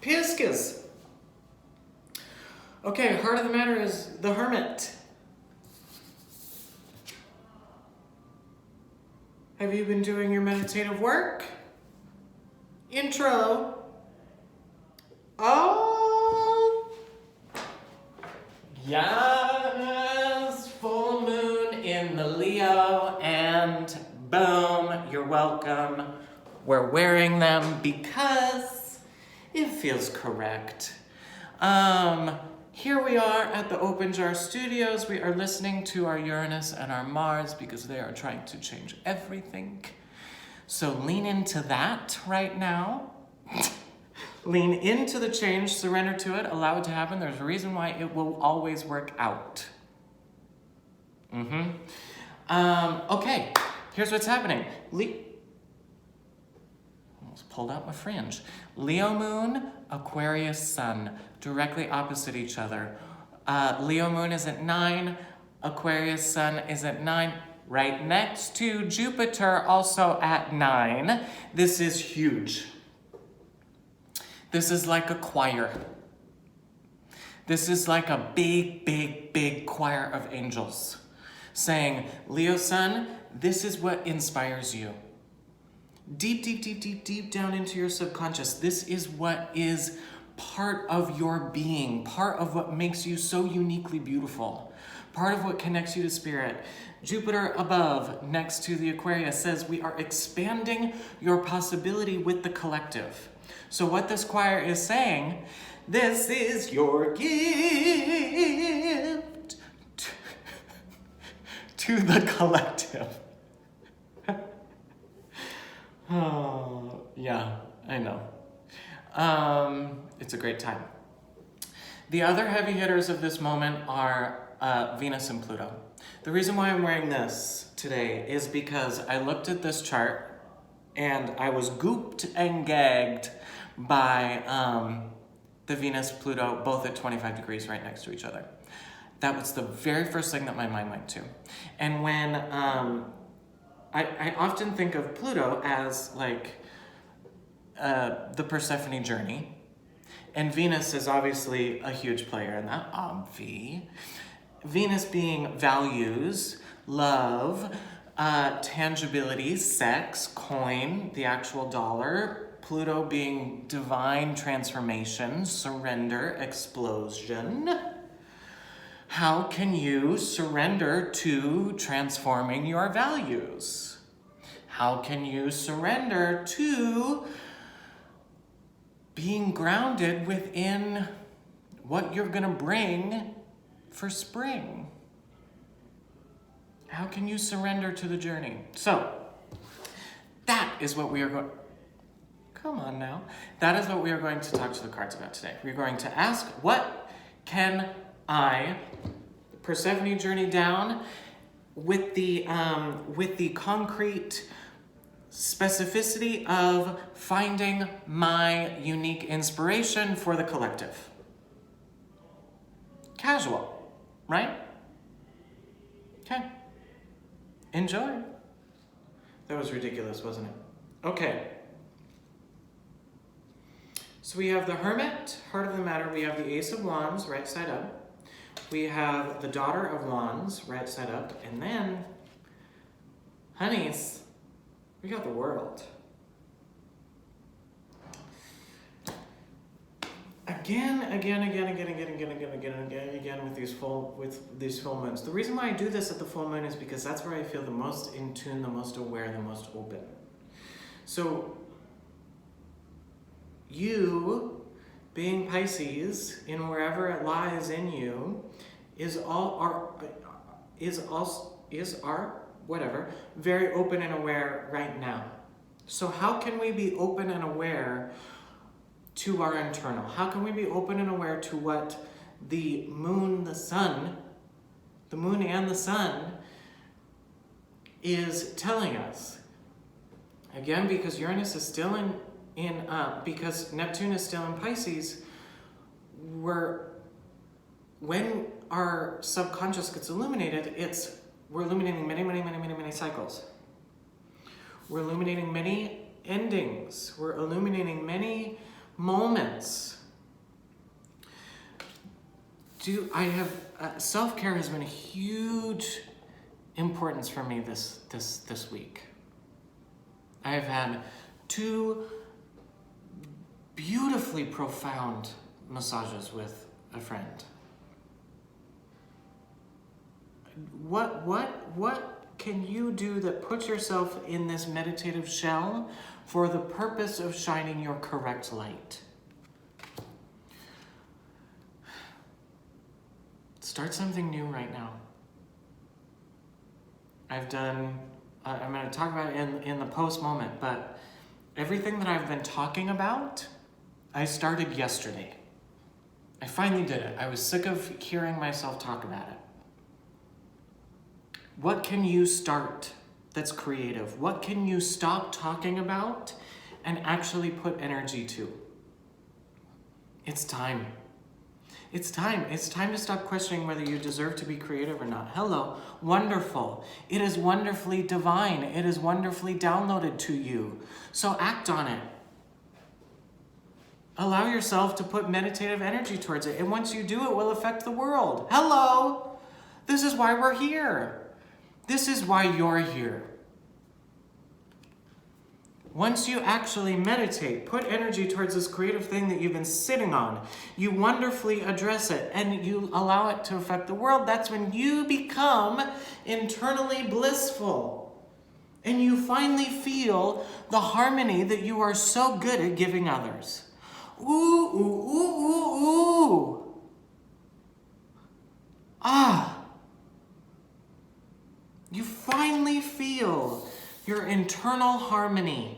Pisces. Okay, heart of the matter is the Hermit. Have you been doing your meditative work? Intro. Oh, yes, full moon in the Leo, and boom, you're welcome. We're wearing them because it feels correct. Here we are at the Open Jar Studios. We are listening to our Uranus and our Mars because they are trying to change everything. So lean into that right now. Lean into the change, surrender to it, allow it to happen. There's a reason why it will always work out. Okay, here's what's happening. Almost pulled out my fringe. Leo moon, Aquarius sun, directly opposite each other. Leo moon is at 9, Aquarius sun is at 9, right next to Jupiter, also at 9. This is huge. This is like a choir. This is like a big, big, big choir of angels saying, Leo sun, this is what inspires you. Deep, deep, deep, deep, deep down into your subconscious. This is what is part of your being, part of what makes you so uniquely beautiful, part of what connects you to spirit. Jupiter above, next to the Aquarius, says we are expanding your possibility with the collective. So what this choir is saying, this is your gift to the collective. Oh, yeah, I know. It's a great time. The other heavy hitters of this moment are Venus and Pluto. The reason why I'm wearing this today is because I looked at this chart and I was gooped and gagged by the Venus-Pluto, both at 25 degrees right next to each other. That was the very first thing that my mind went to. And when I often think of Pluto as like the Persephone journey, and Venus is obviously a huge player in that, obvi. Venus being values, love, tangibility, sex, coin, the actual dollar. Pluto being divine transformation, surrender, explosion. How can you surrender to transforming your values? How can you surrender to being grounded within what you're gonna bring for spring? How can you surrender to the journey? So, that is what we are going... Come on now. That is what we are going to talk to the cards about today. We're going to ask, what can I, Persephone journey down with the concrete specificity of finding my unique inspiration for the collective. Casual, right? Okay. Enjoy. That was ridiculous, wasn't it? Okay. So we have the Hermit, heart of the matter. We have the Ace of Wands, right side up. We have the Daughter of Wands, right side up. And then, honeys, we got the World. Again with these full moons. The reason why I do this at the full moon is because that's where I feel the most in tune, the most aware, the most open. So you, being Pisces, in wherever it lies in you, is very open and aware right now. So how can we be open and aware to our internal? How can we be open and aware to what the moon, the moon and the sun is telling us? Again, because Uranus is still because Neptune is still in Pisces, when our subconscious gets illuminated, we're illuminating many cycles. We're illuminating many endings. We're illuminating many moments. Self-care has been a huge importance for me this week. I have had 2 beautifully profound massages with a friend. What can you do that puts yourself in this meditative shell for the purpose of shining your correct light? Start something new right now. I'm going to talk about it in the post moment, but everything that I've been talking about, I started yesterday. I finally did it. I was sick of hearing myself talk about it. What can you start that's creative? What can you stop talking about and actually put energy to? It's time. It's time. It's time to stop questioning whether you deserve to be creative or not. Hello, wonderful. It is wonderfully divine. It is wonderfully downloaded to you. So act on it. Allow yourself to put meditative energy towards it. And once you do, it will affect the world. Hello. This is why we're here. This is why you're here. Once you actually meditate, put energy towards this creative thing that you've been sitting on, you wonderfully address it, and you allow it to affect the world, that's when you become internally blissful. And you finally feel the harmony that you are so good at giving others. Ooh, ooh, ooh, ooh, ooh. Ah. You finally feel your internal harmony.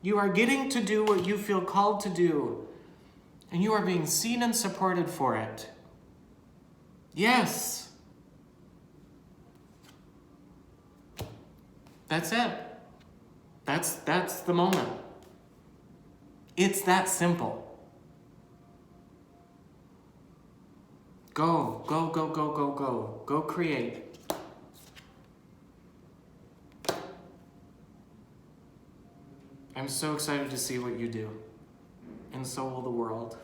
You are getting to do what you feel called to do, and you are being seen and supported for it. Yes. That's it. That's the moment. It's that simple. Go, go, go, go, go, go. Go create. I'm so excited to see what you do, and so will the world.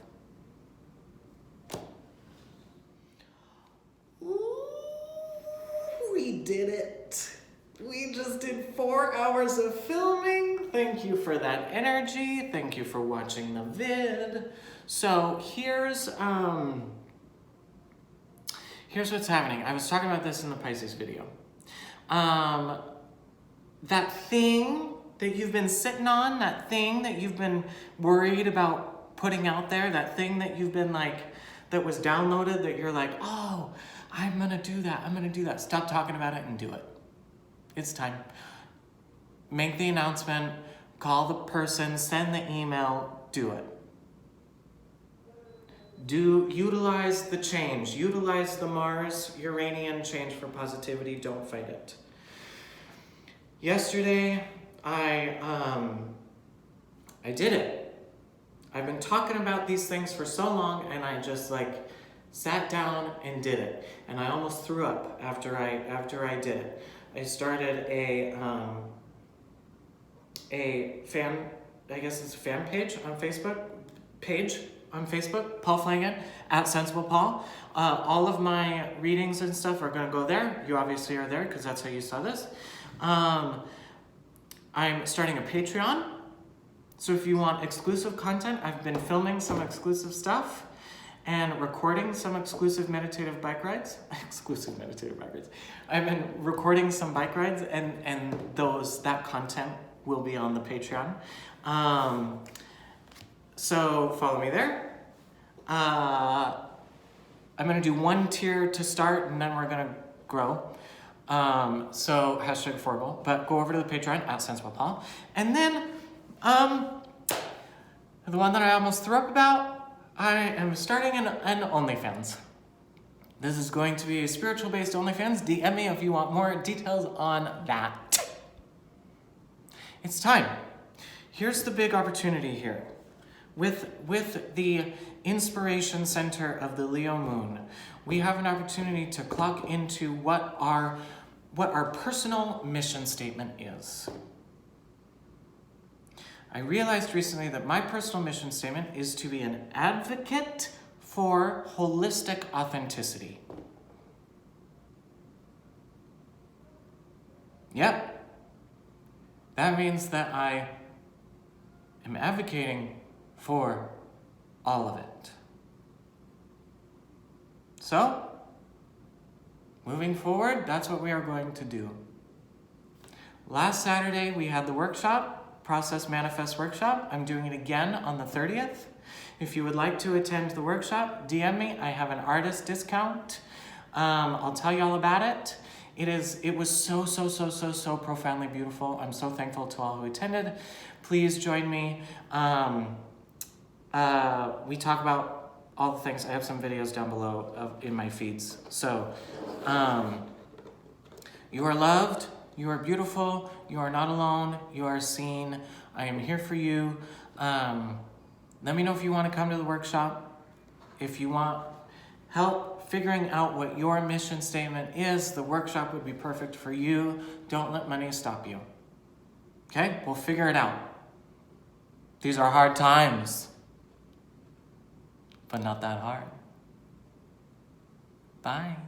Ooh, we did it. We just did 4 hours of filming. Thank you for that energy. Thank you for watching the vid. So here's what's happening. I was talking about this in the Pisces video. That thing that you've been sitting on, that thing that you've been worried about putting out there, that thing that you've been like, that was downloaded, that you're like, oh, I'm gonna do that. Stop talking about it and do it. It's time. Make the announcement, call the person, send the email, do it. Utilize the change. Utilize the Mars-Uranian change for positivity. Don't fight it. Yesterday, I did it. I've been talking about these things for so long, and I just like sat down and did it. And I almost threw up after I did it. I started a fan, I guess it's a fan page on Facebook, Paul Flanagan, @SensiblePaul. All of my readings and stuff are gonna go there. You obviously are there because that's how you saw this. I'm starting a Patreon. So if you want exclusive content, I've been filming some exclusive stuff and recording some exclusive meditative bike rides. I've been recording some bike rides, and that content will be on the Patreon. So follow me there. I'm gonna do 1 tier to start, and then we're gonna grow. So #Forgable, but go over to the Patreon @SensiblePaul. And then, the one that I almost threw up about, I am starting an OnlyFans. This is going to be a spiritual-based OnlyFans. DM me if you want more details on that. It's time. Here's the big opportunity here. With the inspiration center of the Leo moon, we have an opportunity to clock into what our personal mission statement is. I realized recently that my personal mission statement is to be an advocate for holistic authenticity. Yep. That means that I am advocating for all of it. So, moving forward, that's what we are going to do. Last Saturday, we had the workshop, Process Manifest Workshop. I'm doing it again on the 30th. If you would like to attend the workshop, DM me. I have an artist discount. I'll tell you all about it. It was so profoundly beautiful. I'm so thankful to all who attended. Please join me. We talk about all the things. I have some videos down below in my feeds. So, you are loved. You are beautiful. You are not alone. You are seen. I am here for you. Let me know if you want to come to the workshop. If you want help figuring out what your mission statement is, the workshop would be perfect for you. Don't let money stop you. Okay? We'll figure it out. These are hard times, but not that hard. Bye.